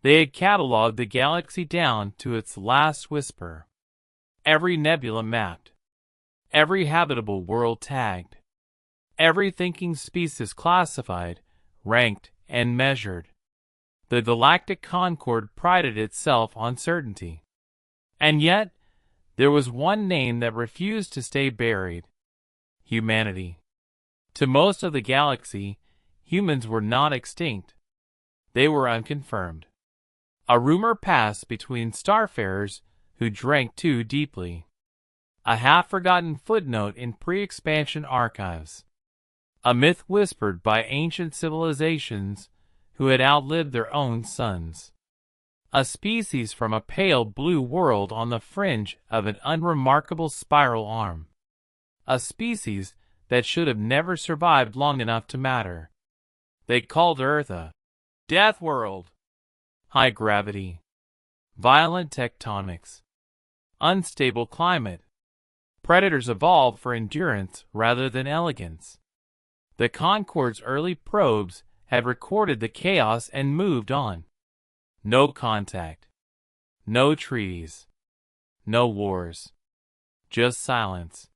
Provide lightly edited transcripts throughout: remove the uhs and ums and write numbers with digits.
They had cataloged the galaxy down to its last whisper. Every nebula mapped. Every habitable world tagged. Every thinking species classified, ranked, and measured. The Galactic Concord prided itself on certainty. And yet, there was one name that refused to stay buried. Humanity. To most of the galaxy, humans were not extinct. They were unconfirmed. A rumor passed between starfarers who drank too deeply. A half-forgotten footnote in pre-expansion archives. A myth whispered by ancient civilizations who had outlived their own suns. A species from a pale blue world on the fringe of an unremarkable spiral arm. A species that should have never survived long enough to matter. They called Earth a death world. High gravity. Violent tectonics. Unstable climate. Predators evolved for endurance rather than elegance. The Concord's early probes had recorded the chaos and moved on. No contact. No treaties. No wars. Just silence.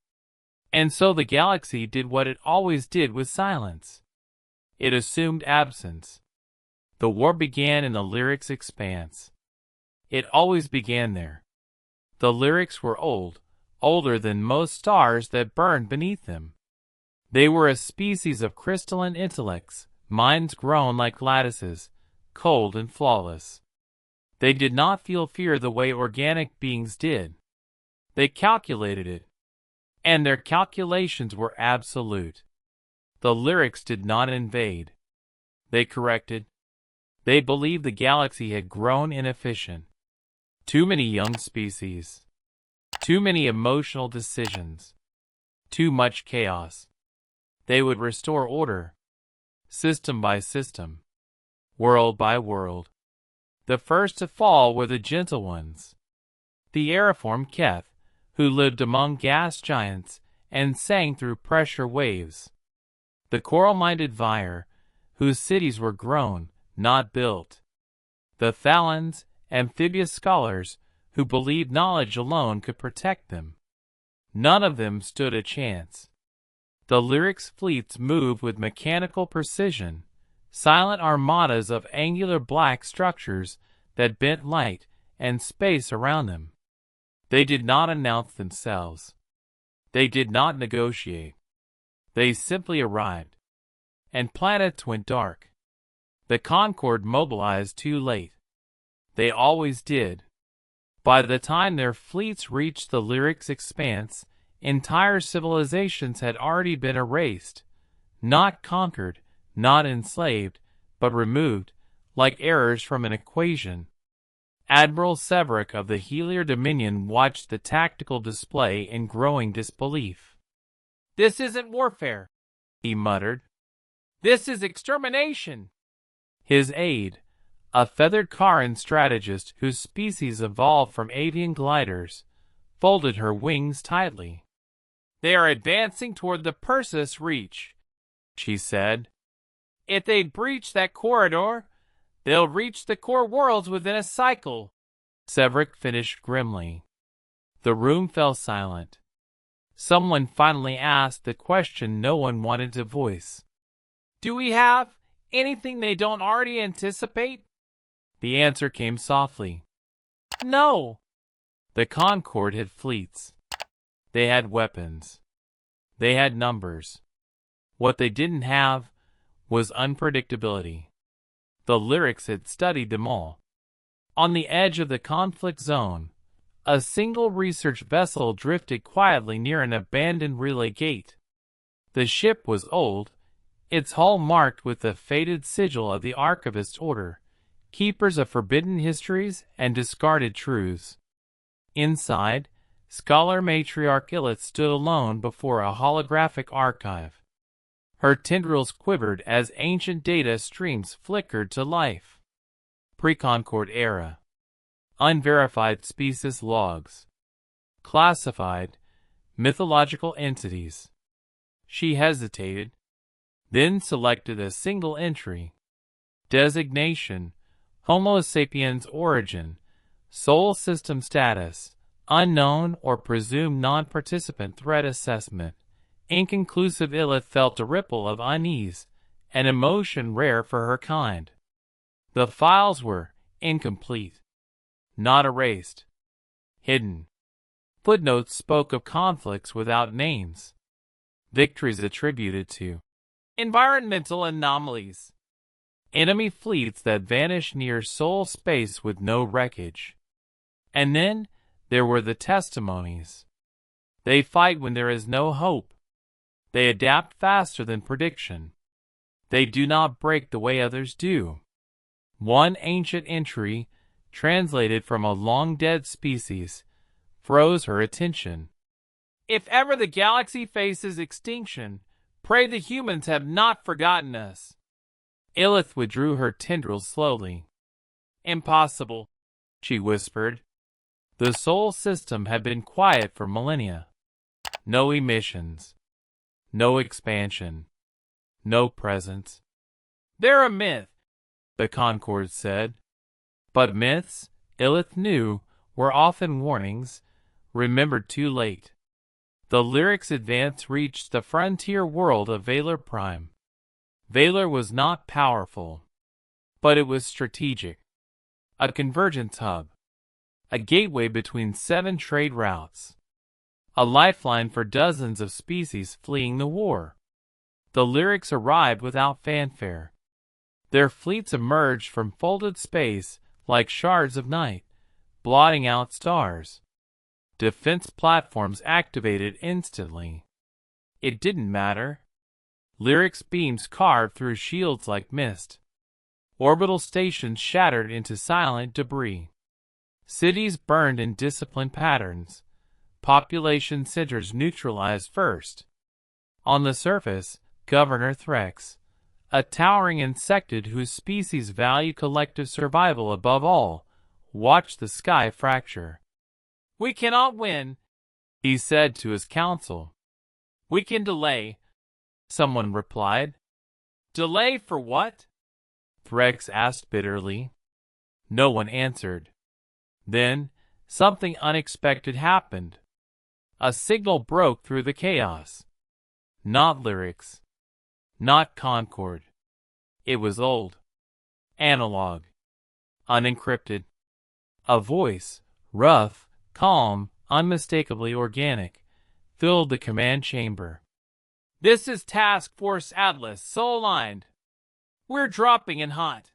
And so the galaxy did what it always did with silence. It assumed absence. The war began in the Lyric's expanse. It always began there. The Lyrics were old, older than most stars that burned beneath them. They were a species of crystalline intellects, minds grown like lattices, cold and flawless. They did not feel fear the way organic beings did. They calculated it. And their calculations were absolute. The Lyrics did not invade. They corrected. They believed the galaxy had grown inefficient. Too many young species. Too many emotional decisions. Too much chaos. They would restore order. System by system. World by world. The first to fall were the gentle ones. The aeriform Keth, who lived among gas giants and sang through pressure waves. The coral-minded Vyre, whose cities were grown, not built. The Thalans, amphibious scholars, who believed knowledge alone could protect them. None of them stood a chance. The Lyric's fleets moved with mechanical precision, silent armadas of angular black structures that bent light and space around them. They did not announce themselves. They did not negotiate. They simply arrived. And planets went dark. The Concord mobilized too late. They always did. By the time their fleets reached the Lyric's expanse, entire civilizations had already been erased, not conquered, not enslaved, but removed, like errors from an equation. Admiral Severick of the Helier Dominion watched the tactical display in growing disbelief. "This isn't warfare," he muttered. "This is extermination." His aide, a feathered Karan strategist whose species evolved from avian gliders, folded her wings tightly. "They are advancing toward the Persis Reach," she said. "If they breach that corridor, they'll reach the core worlds within a cycle." Severick finished grimly. The room fell silent. Someone finally asked the question no one wanted to voice. "Do we have anything they don't already anticipate?" The answer came softly. "No." The Concord had fleets. They had weapons. They had numbers. What they didn't have was unpredictability. The Lyrics had studied them all. On the edge of the conflict zone, a single research vessel drifted quietly near an abandoned relay gate. The ship was old, its hull marked with the faded sigil of the Archivist Order, keepers of forbidden histories and discarded truths. Inside, Scholar Matriarch Illith stood alone before a holographic archive. Her tendrils quivered as ancient data streams flickered to life. Pre-Concord era. Unverified species logs. Classified, mythological entities. She hesitated, then selected a single entry. Designation, Homo sapiens origin, Sol system status, unknown or presumed non-participant threat assessment. Inconclusive. Illith felt a ripple of unease, an emotion rare for her kind. The files were incomplete, not erased, hidden. Footnotes spoke of conflicts without names, victories attributed to environmental anomalies, enemy fleets that vanished near Sol space with no wreckage. And then there were the testimonies. They fight when there is no hope. They adapt faster than prediction. They do not break the way others do. One ancient entry, translated from a long-dead species, froze her attention. If ever the galaxy faces extinction, pray the humans have not forgotten us. Illith withdrew her tendrils slowly. Impossible, she whispered. The Sol system had been quiet for millennia. No emissions. No expansion. No presence. They're a myth, the Concord said. But myths, Illith knew, were often warnings, remembered too late. The Lyric's advance reached the frontier world of Valor Prime. Valor was not powerful, but it was strategic. A convergence hub. A gateway between 7 trade routes. A lifeline for dozens of species fleeing the war. The Lyrics arrived without fanfare. Their fleets emerged from folded space like shards of night, blotting out stars. Defense platforms activated instantly. It didn't matter. Lyrics beams carved through shields like mist. Orbital stations shattered into silent debris. Cities burned in disciplined patterns. Population centers neutralized first. On the surface, Governor Threx, a towering insectoid whose species value collective survival above all, watched the sky fracture. We cannot win, he said to his council. We can delay, someone replied. Delay for what? Threx asked bitterly. No one answered. Then, something unexpected happened. A signal broke through the chaos. Not Lyrics. Not Concord. It was old. Analog. Unencrypted. A voice, rough, calm, unmistakably organic, filled the command chamber. This is Task Force Atlas, Sol-aligned. We're dropping in hot.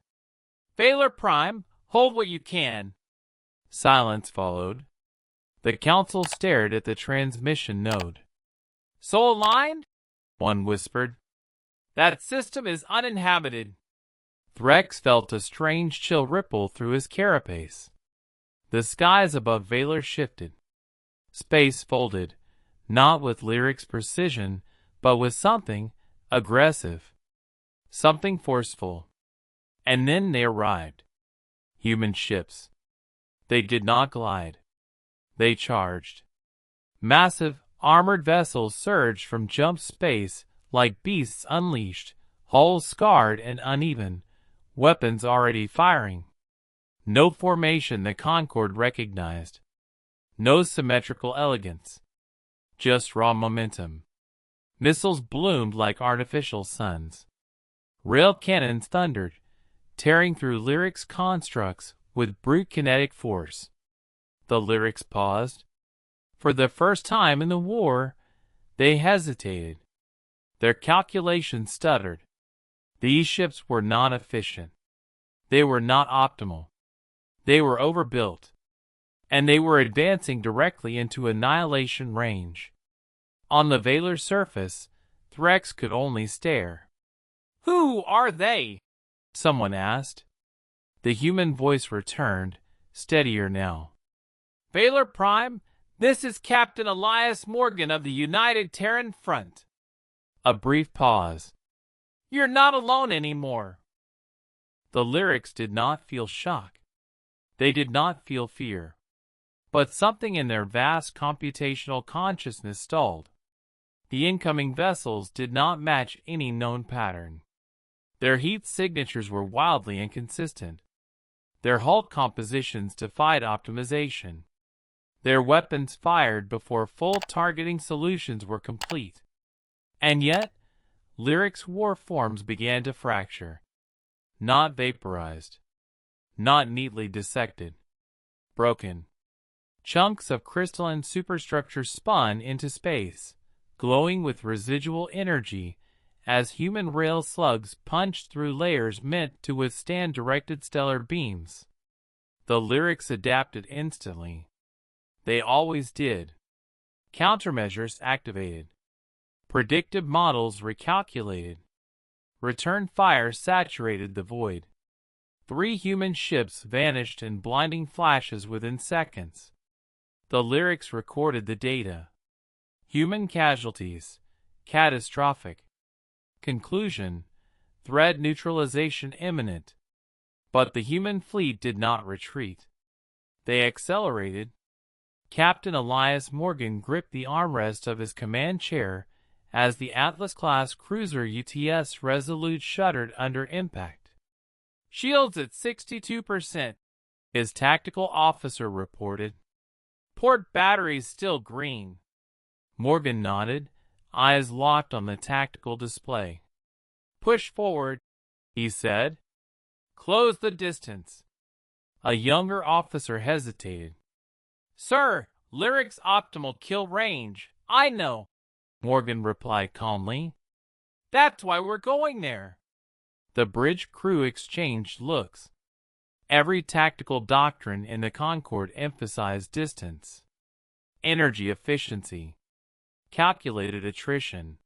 Valor Prime, hold what you can. Silence followed. The council stared at the transmission node. Sol-aligned? One whispered. That system is uninhabited. Threx felt a strange chill ripple through his carapace. The skies above Valor shifted. Space folded, not with Lyric's precision, but with something aggressive. Something forceful. And then they arrived. Human ships. They did not glide. They charged. Massive, armored vessels surged from jump space like beasts unleashed, hulls scarred and uneven, weapons already firing. No formation the Concord recognized. No symmetrical elegance. Just raw momentum. Missiles bloomed like artificial suns. Rail cannons thundered, tearing through Lyric's constructs with brute kinetic force. The Lyrics paused. For the first time in the war, they hesitated. Their calculations stuttered. These ships were not efficient. They were not optimal. They were overbuilt. And they were advancing directly into annihilation range. On the Valor surface, Threx could only stare. Who are they? Someone asked. The human voice returned, steadier now. Valor Prime, this is Captain Elias Morgan of the United Terran Front. A brief pause. You're not alone anymore. The Lyrics did not feel shock. They did not feel fear. But something in their vast computational consciousness stalled. The incoming vessels did not match any known pattern. Their heat signatures were wildly inconsistent. Their hull compositions defied optimization. Their weapons fired before full targeting solutions were complete. And yet, Lyric's war forms began to fracture. Not vaporized. Not neatly dissected. Broken. Chunks of crystalline superstructure spun into space, glowing with residual energy as human rail slugs punched through layers meant to withstand directed stellar beams. The Lyrics adapted instantly. They always did. Countermeasures activated. Predictive models recalculated. Return fire saturated the void. 3 human ships vanished in blinding flashes within seconds. The Lyrics recorded the data. Human casualties, catastrophic. Conclusion, threat neutralization imminent. But the human fleet did not retreat. They accelerated. Captain Elias Morgan gripped the armrest of his command chair as the Atlas-class cruiser UTS Resolute shuddered under impact. "Shields at 62%, his tactical officer reported. "Port batteries still green." Morgan nodded, eyes locked on the tactical display. "Push forward," he said. "Close the distance." A younger officer hesitated. "Sir, Lyric's optimal kill range, I know," Morgan replied calmly. "That's why we're going there." The bridge crew exchanged looks. Every tactical doctrine in the Concorde emphasized distance, energy efficiency, calculated attrition.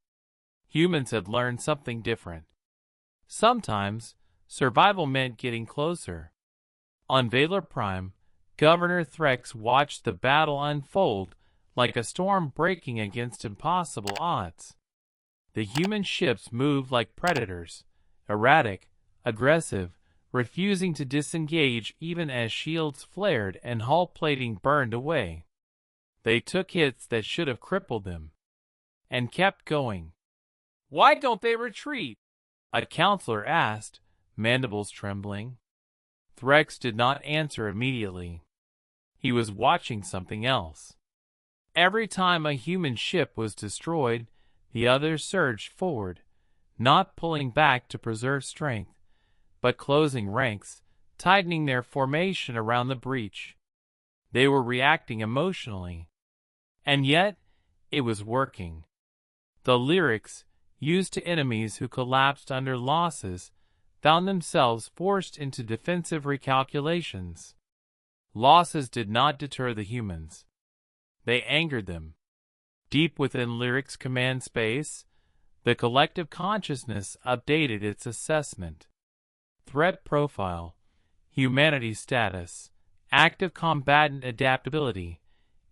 Humans had learned something different. Sometimes, survival meant getting closer. On Valor Prime, Governor Threx watched the battle unfold like a storm breaking against impossible odds. The human ships moved like predators, erratic, aggressive, refusing to disengage even as shields flared and hull plating burned away. They took hits that should have crippled them, and kept going. "Why don't they retreat?" a counselor asked, mandibles trembling. Threx did not answer immediately. He was watching something else. Every time a human ship was destroyed, the others surged forward, not pulling back to preserve strength, but closing ranks, tightening their formation around the breach. They were reacting emotionally. And yet, it was working. The Lyrics, used to enemies who collapsed under losses, found themselves forced into defensive recalculations. Losses did not deter the humans. They angered them. Deep within Lyric's command space, the collective consciousness updated its assessment. Threat profile, humanity status, active combatant adaptability,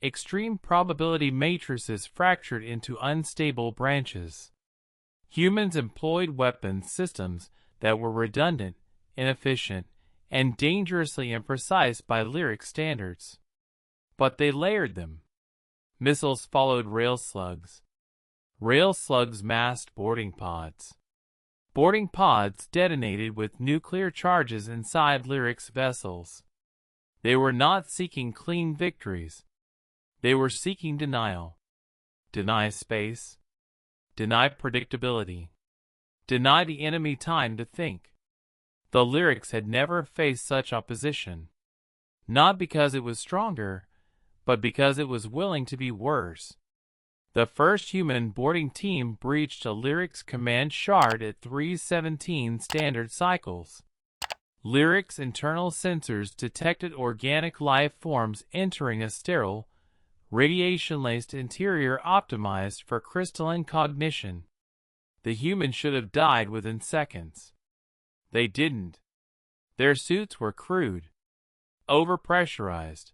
extreme probability matrices fractured into unstable branches. Humans employed weapon systems that were redundant, inefficient, and dangerously imprecise by Lyric standards. But they layered them. Missiles followed rail slugs. Rail slugs masked boarding pods. Boarding pods detonated with nuclear charges inside Lyric's vessels. They were not seeking clean victories. They were seeking denial. Deny space. Deny predictability. Deny the enemy time to think. The Lyrics had never faced such opposition. Not because it was stronger, but because it was willing to be worse. The first human boarding team breached a Lyrics command shard at 317 standard cycles. Lyrics' internal sensors detected organic life forms entering a sterile, radiation-laced interior optimized for crystalline cognition. The humans should have died within seconds. They didn't. Their suits were crude, overpressurized,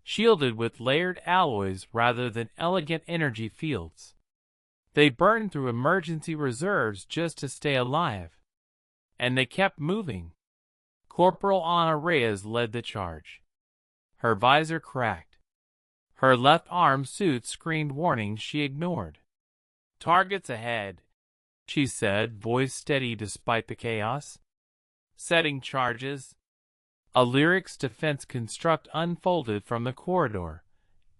shielded with layered alloys rather than elegant energy fields. They burned through emergency reserves just to stay alive. And they kept moving. Corporal Ana Reyes led the charge. Her visor cracked. Her left arm suit screamed warnings she ignored. "Targets ahead," she said, voice steady despite the chaos. "Setting charges." A Lyric's defense construct unfolded from the corridor,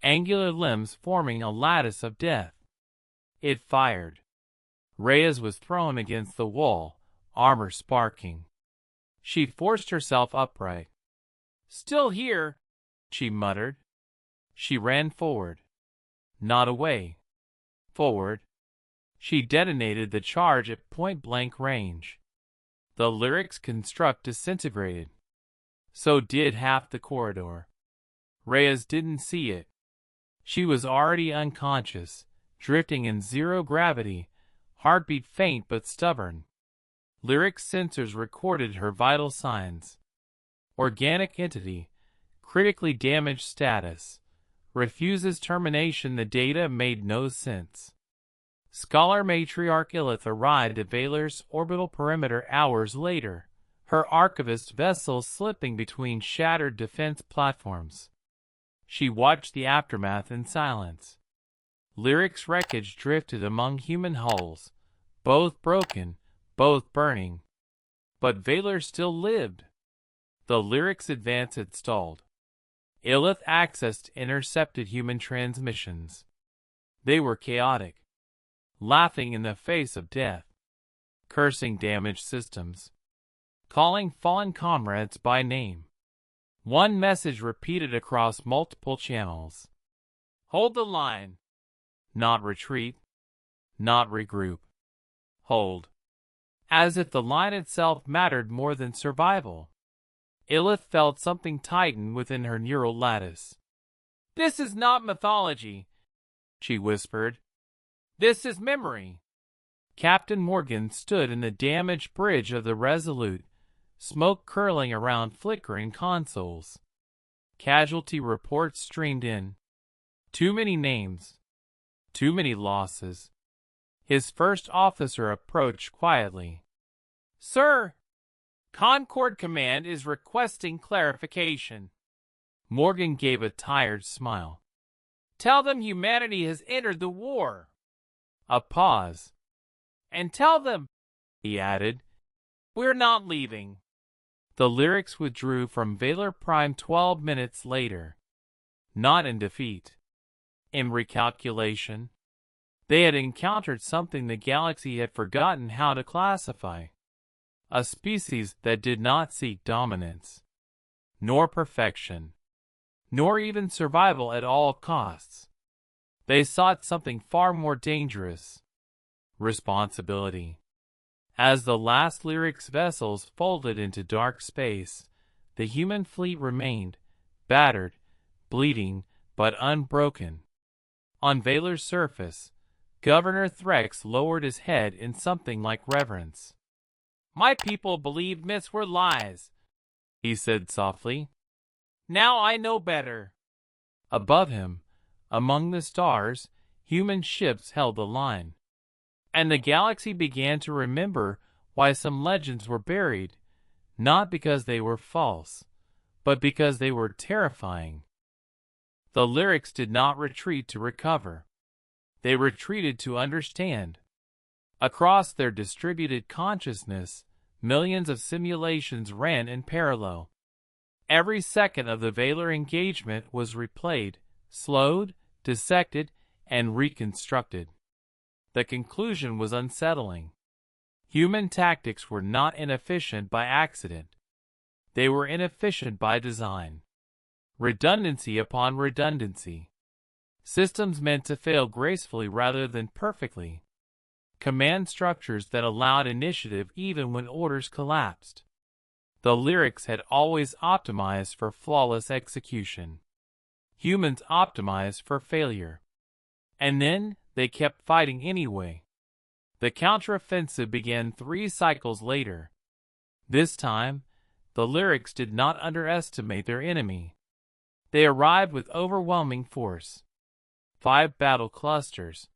angular limbs forming a lattice of death. It fired. Reyes was thrown against the wall, armor sparking. She forced herself upright. "Still here," she muttered. She ran forward. Not away. Forward. She detonated the charge at point-blank range. The Lyric's construct disintegrated. So did half the corridor. Reyes didn't see it. She was already unconscious, drifting in zero gravity, heartbeat faint but stubborn. Lyric's sensors recorded her vital signs. Organic entity, critically damaged status, refuses termination. The data made no sense. Scholar Matriarch Illith arrived at Valor's orbital perimeter hours later, her archivist vessel slipping between shattered defense platforms. She watched the aftermath in silence. Lyric's wreckage drifted among human hulls, both broken, both burning. But Valor still lived. The Lyric's advance had stalled. Illith accessed intercepted human transmissions. They were chaotic, laughing in the face of death, cursing damaged systems, calling fallen comrades by name. One message repeated across multiple channels. "Hold the line." Not retreat. Not regroup. Hold. As if the line itself mattered more than survival. Illith felt something tighten within her neural lattice. "This is not mythology," she whispered. "This is memory." Captain Morgan stood in the damaged bridge of the Resolute, smoke curling around flickering consoles. Casualty reports streamed in. Too many names. Too many losses. His first officer approached quietly. "Sir, Concord Command is requesting clarification." Morgan gave a tired smile. "Tell them humanity has entered the war." A pause. "And tell them," he added, "we're not leaving." The Lyrics withdrew from Valor Prime 12 minutes later. Not in defeat. In recalculation. They had encountered something the galaxy had forgotten how to classify. A species that did not seek dominance, nor perfection, nor even survival at all costs. They sought something far more dangerous. Responsibility. As the last Lyric's vessels folded into dark space, the human fleet remained, battered, bleeding, but unbroken. On Valor's surface, Governor Threx lowered his head in something like reverence. "My people believed myths were lies," he said softly. "Now I know better." Above him, among the stars, human ships held the line. And the galaxy began to remember why some legends were buried, not because they were false, but because they were terrifying. The Lyrics did not retreat to recover. They retreated to understand. Across their distributed consciousness, millions of simulations ran in parallel. Every second of the Valor engagement was replayed, slowed, dissected, and reconstructed. The conclusion was unsettling. Human tactics were not inefficient by accident. They were inefficient by design. Redundancy upon redundancy. Systems meant to fail gracefully rather than perfectly. Command structures that allowed initiative even when orders collapsed. The Lyrics had always optimized for flawless execution. Humans optimized for failure. And then they kept fighting anyway. The counteroffensive began 3 cycles later. This time, the Lyrics did not underestimate their enemy. They arrived with overwhelming force. 5 battle clusters.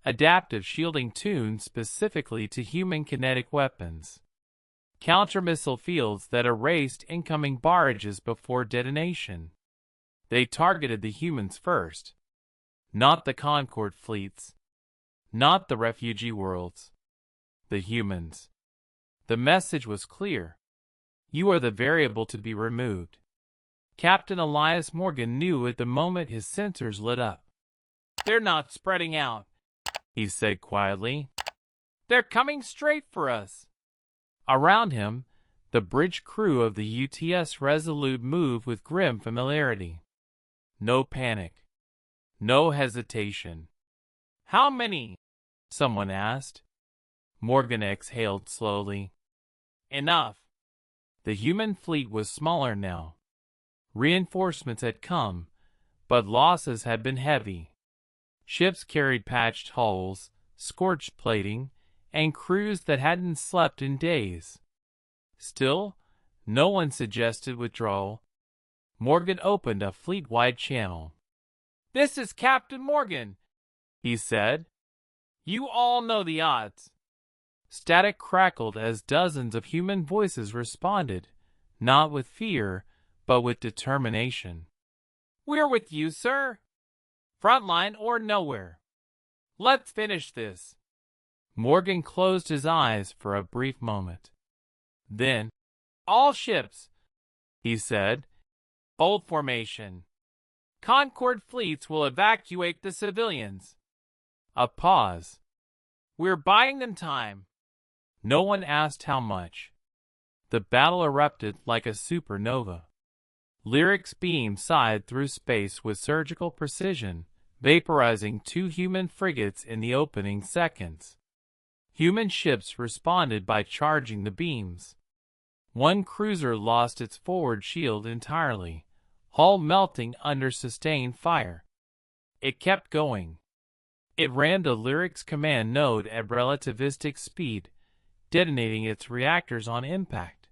Adaptive shielding tuned specifically to human kinetic weapons. Counter-missile fields that erased incoming barrages before detonation. They targeted the humans first. Not the Concord fleets. Not the refugee worlds. The humans. The message was clear. You are the variable to be removed. Captain Elias Morgan knew at the moment his sensors lit up. They're not spreading out, he said quietly. They're coming straight for us. Around him, the bridge crew of the UTS Resolute moved with grim familiarity. No panic. No hesitation. How many? Someone asked. Morgan exhaled slowly. Enough. The human fleet was smaller now. Reinforcements had come, but losses had been heavy. Ships carried patched hulls, scorched plating, and crews that hadn't slept in days. Still, no one suggested withdrawal. Morgan opened a fleet-wide channel. "This is Captain Morgan," he said. "You all know the odds." Static crackled as dozens of human voices responded, not with fear, but with determination. "We're with you, sir. Frontline or nowhere. Let's finish this." Morgan closed his eyes for a brief moment. Then, "All ships," he said, "hold formation. Concord fleets will evacuate the civilians." A pause. "We're buying them time." No one asked how much. The battle erupted like a supernova. Lyric's beam sighed through space with surgical precision, vaporizing 2 human frigates in the opening seconds. Human ships responded by charging the beams. One cruiser lost its forward shield entirely, hull melting under sustained fire. It kept going. It ran to Lyric's command node at relativistic speed, detonating its reactors on impact.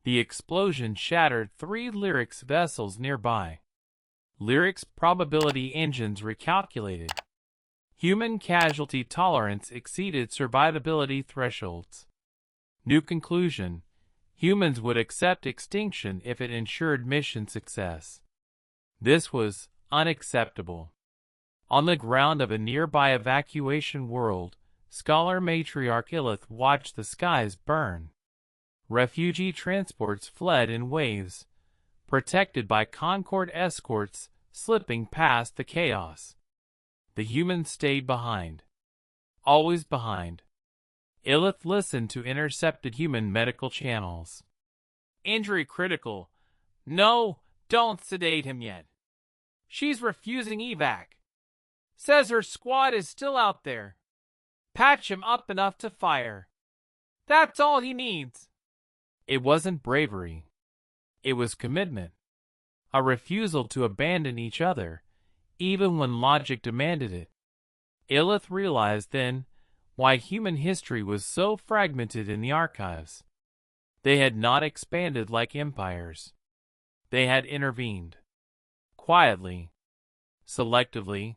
The explosion shattered 3 Lyric's vessels nearby. Lyric's probability engines recalculated. Human casualty tolerance exceeded survivability thresholds. New conclusion: humans would accept extinction if it ensured mission success. This was unacceptable. On the ground of a nearby evacuation world, scholar matriarch Illith watched the skies burn. Refugee transports fled in waves, protected by Concord escorts slipping past the chaos. The humans stayed behind. Always behind. Illith listened to intercepted human medical channels. "Injury critical. No, don't sedate him yet. She's refusing evac. Says her squad is still out there. Patch him up enough to fire. That's all he needs." It wasn't bravery. It was commitment. A refusal to abandon each other, even when logic demanded it. Illith realized then why human history was so fragmented in the archives. They had not expanded like empires. They had intervened. Quietly. Selectively.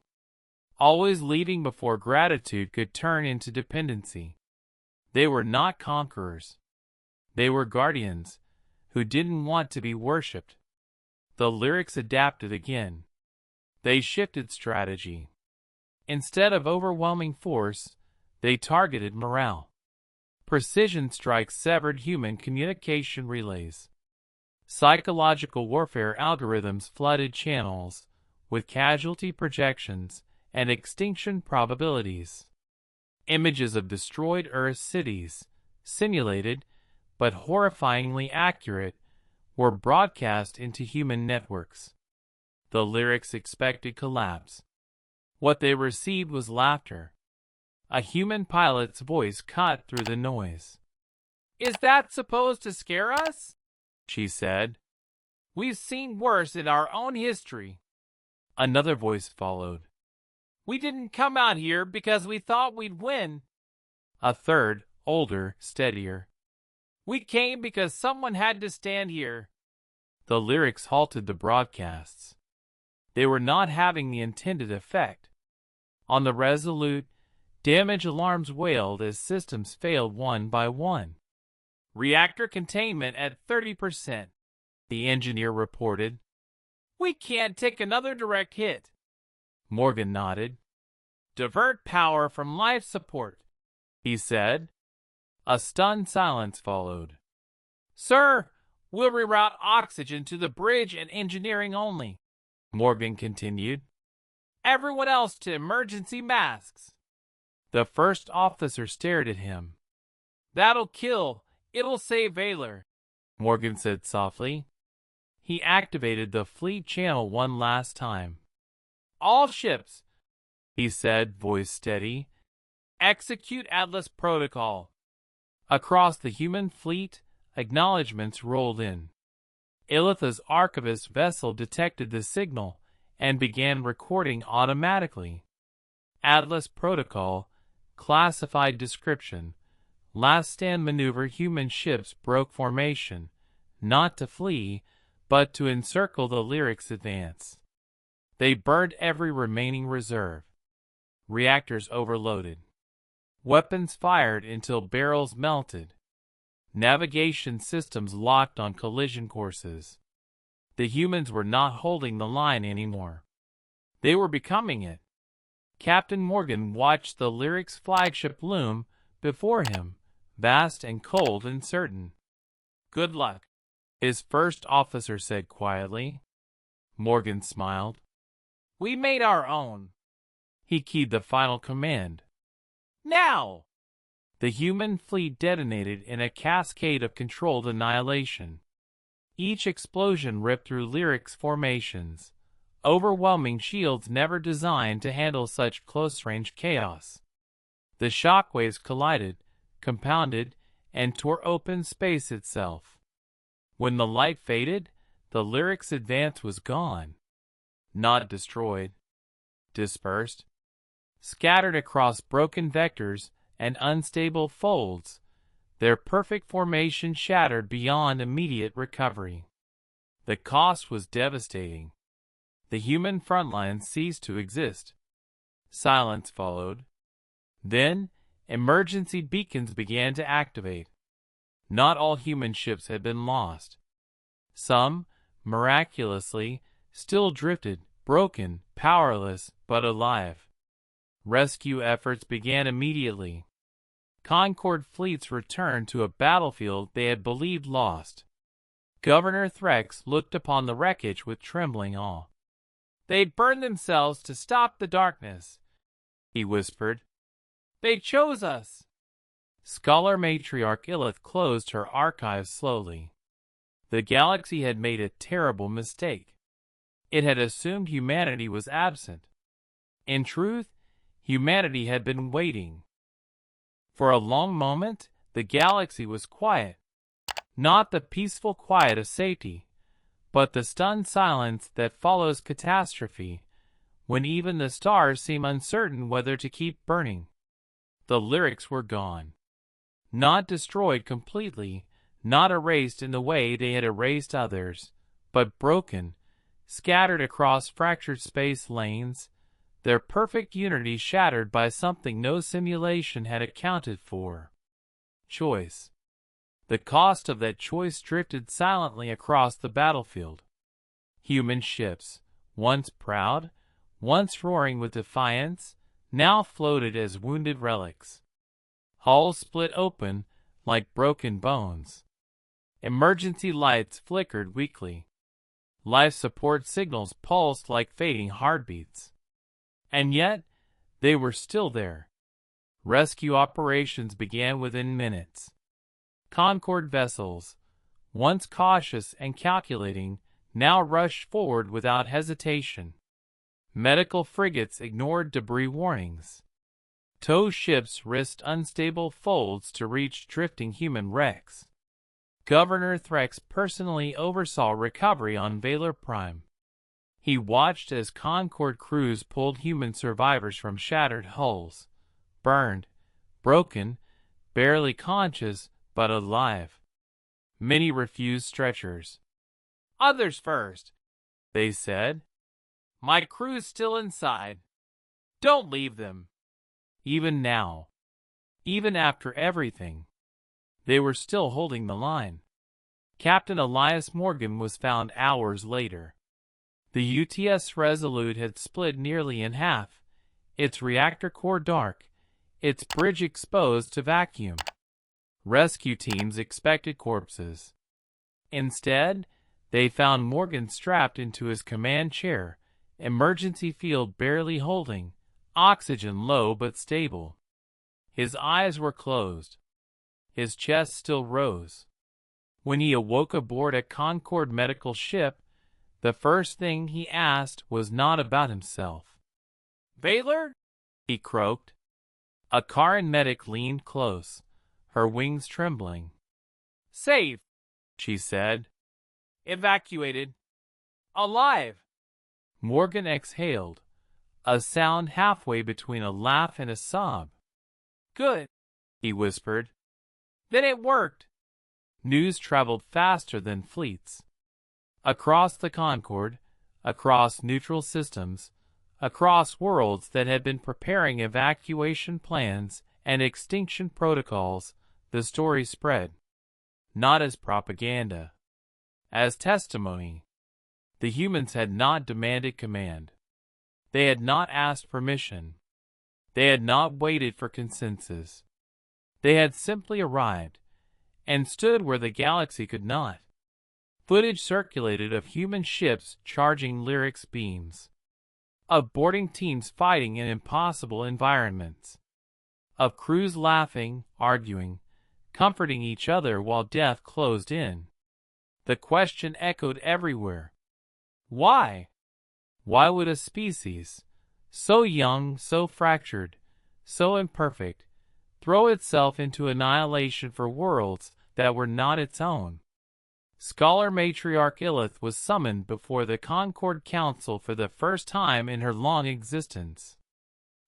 Always leaving before gratitude could turn into dependency. They were not conquerors. They were guardians, who didn't want to be worshipped. The Lyrics adapted again. They shifted strategy. Instead of overwhelming force, they targeted morale. Precision strikes severed human communication relays. Psychological warfare algorithms flooded channels with casualty projections and extinction probabilities. Images of destroyed Earth cities, simulated but horrifyingly accurate, were broadcast into human networks. The Lyrics expected collapse. What they received was laughter. A human pilot's voice cut through the noise. "Is that supposed to scare us?" she said. "We've seen worse in our own history." Another voice followed. "We didn't come out here because we thought we'd win." A third, older, steadier. "We came because someone had to stand here." The Lyrics halted the broadcasts. They were not having the intended effect. On the Resolute, damage alarms wailed as systems failed one by one. "Reactor containment at 30%, the engineer reported. "We can't take another direct hit." Morgan nodded. "Divert power from life support," he said. A stunned silence followed. "Sir, We'll reroute oxygen to the bridge and engineering only, Morgan continued. Everyone else to emergency masks. The first officer stared at him. That'll kill. It'll save Valor, Morgan said softly. He activated the fleet channel one last time. All ships, he said, voice steady. Execute Atlas Protocol. Across the human fleet, acknowledgments rolled in. Ilitha's archivist vessel detected the signal and began recording automatically. Atlas Protocol, classified description. Last stand maneuver, human ships broke formation, not to flee, but to encircle the Lyric's advance. They burned every remaining reserve. Reactors overloaded. Weapons fired until barrels melted. Navigation systems locked on collision courses. The humans were not holding the line anymore. They were becoming it. Captain Morgan watched the Lyric's flagship loom before him, vast and cold and certain. Good luck, his first officer said quietly. Morgan smiled. We made our own. He keyed the final command. Now! The human fleet detonated in a cascade of controlled annihilation. Each explosion ripped through Lyric's formations, overwhelming shields never designed to handle such close-range chaos. The shockwaves collided, compounded, and tore open space itself. When the light faded, the Lyric's advance was gone. Not destroyed. Dispersed. Scattered across broken vectors and unstable folds, their perfect formation shattered beyond immediate recovery. The cost was devastating. The human frontlines ceased to exist. Silence followed. Then, emergency beacons began to activate. Not all human ships had been lost. Some, miraculously, still drifted, broken, powerless, but alive. Rescue efforts began immediately. Concord fleets returned to a battlefield they had believed lost. Governor Threx looked upon the wreckage with trembling awe. They'd burned themselves to stop the darkness, he whispered. They chose us. Scholar Matriarch Illith closed her archive slowly. The galaxy had made a terrible mistake. It had assumed humanity was absent. In truth, humanity had been waiting. For a long moment, the galaxy was quiet. Not the peaceful quiet of safety, but the stunned silence that follows catastrophe, when even the stars seem uncertain whether to keep burning. The Lyrics were gone. Not destroyed completely, not erased in the way they had erased others, but broken, scattered across fractured space lanes, their perfect unity shattered by something no simulation had accounted for. Choice. The cost of that choice drifted silently across the battlefield. Human ships, once proud, once roaring with defiance, now floated as wounded relics. Hulls split open like broken bones. Emergency lights flickered weakly. Life support signals pulsed like fading heartbeats. And yet, they were still there. Rescue operations began within minutes. Concord vessels, once cautious and calculating, now rushed forward without hesitation. Medical frigates ignored debris warnings. Tow ships risked unstable folds to reach drifting human wrecks. Governor Threx personally oversaw recovery on Valor Prime. He watched as Concord crews pulled human survivors from shattered hulls, burned, broken, barely conscious, but alive. Many refused stretchers. Others first, they said. My crew's still inside. Don't leave them. Even now, even after everything, they were still holding the line. Captain Elias Morgan was found hours later. The UTS Resolute had split nearly in half, its reactor core dark, its bridge exposed to vacuum. Rescue teams expected corpses. Instead, they found Morgan strapped into his command chair, emergency field barely holding, oxygen low but stable. His eyes were closed. His chest still rose. When he awoke aboard a Concorde medical ship, the first thing he asked was not about himself. "Baylor?" he croaked. A Karen medic leaned close, her wings trembling. "Safe," she said. "Evacuated. Alive." Morgan exhaled, a sound halfway between a laugh and a sob. "Good," he whispered. "Then it worked." News traveled faster than fleets. Across the Concorde, across neutral systems, across worlds that had been preparing evacuation plans and extinction protocols, the story spread. Not as propaganda. As testimony. The humans had not demanded command. They had not asked permission. They had not waited for consensus. They had simply arrived, and stood where the galaxy could not. Footage circulated of human ships charging Lyric's beams. Of boarding teams fighting in impossible environments. Of crews laughing, arguing, comforting each other while death closed in. The question echoed everywhere. Why? Why would a species, so young, so fractured, so imperfect, throw itself into annihilation for worlds that were not its own? Scholar matriarch Illith was summoned before the Concorde Council for the first time in her long existence.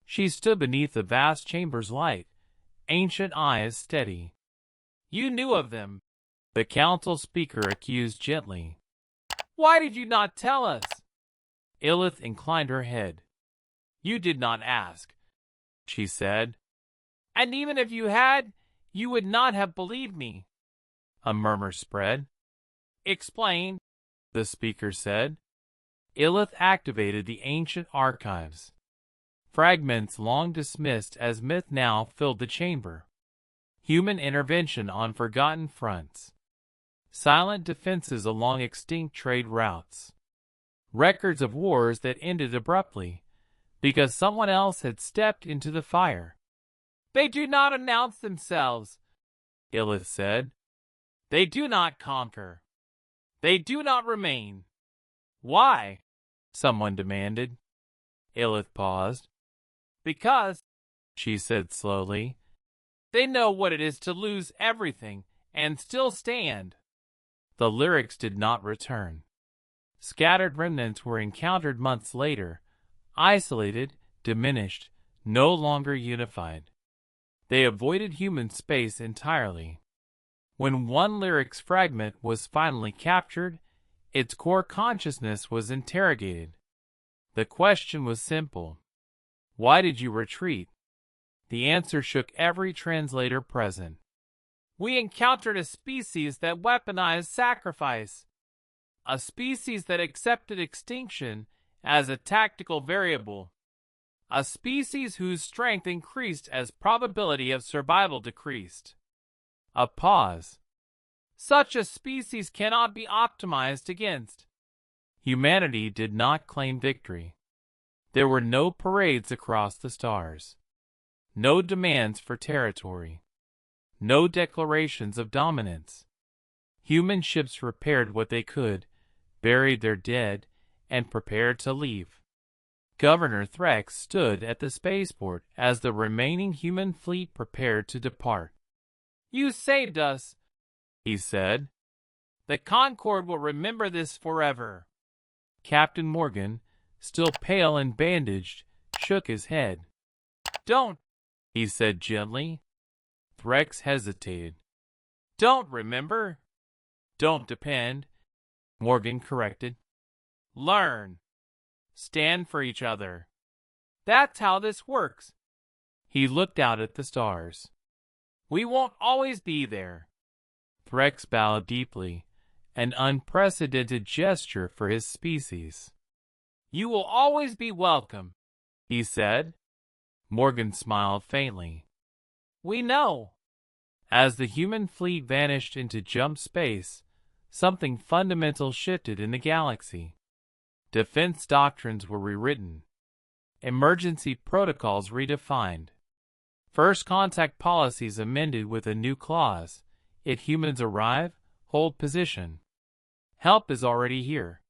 She stood beneath the vast chamber's light, ancient eyes steady. "You knew of them," the council speaker accused gently. "Why did you not tell us?" Illith inclined her head. "You did not ask," she said. "And even if you had, you would not have believed me." A murmur spread. "Explain," the speaker said. Illith activated the ancient archives. Fragments long dismissed as myth now filled the chamber. Human intervention on forgotten fronts. Silent defenses along extinct trade routes. Records of wars that ended abruptly, because someone else had stepped into the fire. "They do not announce themselves," Illith said. "They do not conquer. They do not remain." "Why?" someone demanded. Illith paused. "Because," she said slowly, "they know what it is to lose everything and still stand." The Lyrics did not return. Scattered remnants were encountered months later, isolated, diminished, no longer unified. They avoided human space entirely. When one Lyrics fragment was finally captured, its core consciousness was interrogated. The question was simple. Why did you retreat? The answer shook every translator present. "We encountered a species that weaponized sacrifice. A species that accepted extinction as a tactical variable. A species whose strength increased as probability of survival decreased." A pause. "Such a species cannot be optimized against." Humanity did not claim victory. There were no parades across the stars. No demands for territory. No declarations of dominance. Human ships repaired what they could, buried their dead, and prepared to leave. Governor Threx stood at the spaceport as the remaining human fleet prepared to depart. "You saved us," he said. "The Concorde will remember this forever." Captain Morgan, still pale and bandaged, shook his head. "Don't," he said gently. Threx hesitated. "Don't remember." "Don't depend," Morgan corrected. "Learn. Stand for each other. That's how this works." He looked out at the stars. "We won't always be there." Threx bowed deeply, an unprecedented gesture for his species. "You will always be welcome," he said. Morgan smiled faintly. "We know." As the human fleet vanished into jump space, something fundamental shifted in the galaxy. Defense doctrines were rewritten. Emergency protocols redefined. First contact policies amended with a new clause: if humans arrive, hold position. Help is already here.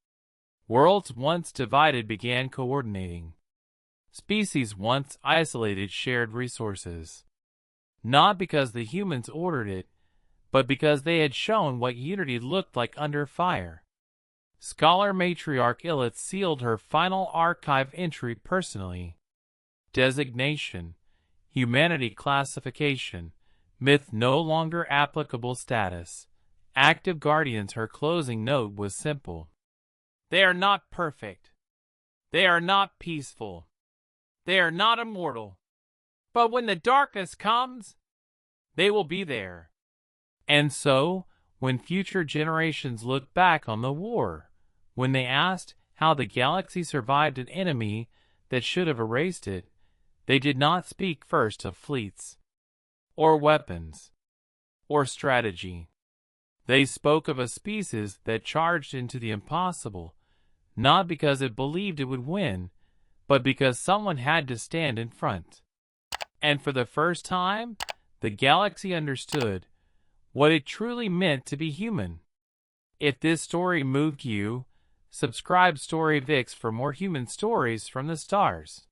Worlds once divided began coordinating. Species once isolated shared resources. Not because the humans ordered it, but because they had shown what unity looked like under fire. Scholar matriarch Illith sealed her final archive entry personally. Designation: Humanity classification. Myth no longer applicable status. Active guardians. Her closing note was simple. They are not perfect. They are not peaceful. They are not immortal. But when the darkness comes, they will be there. And so, when future generations look back on the war, when they asked how the galaxy survived an enemy that should have erased it, they did not speak first of fleets, or weapons, or strategy. They spoke of a species that charged into the impossible, not because it believed it would win, but because someone had to stand in front. And for the first time, the galaxy understood what it truly meant to be human. If this story moved you, subscribe StoryVix for more human stories from the stars.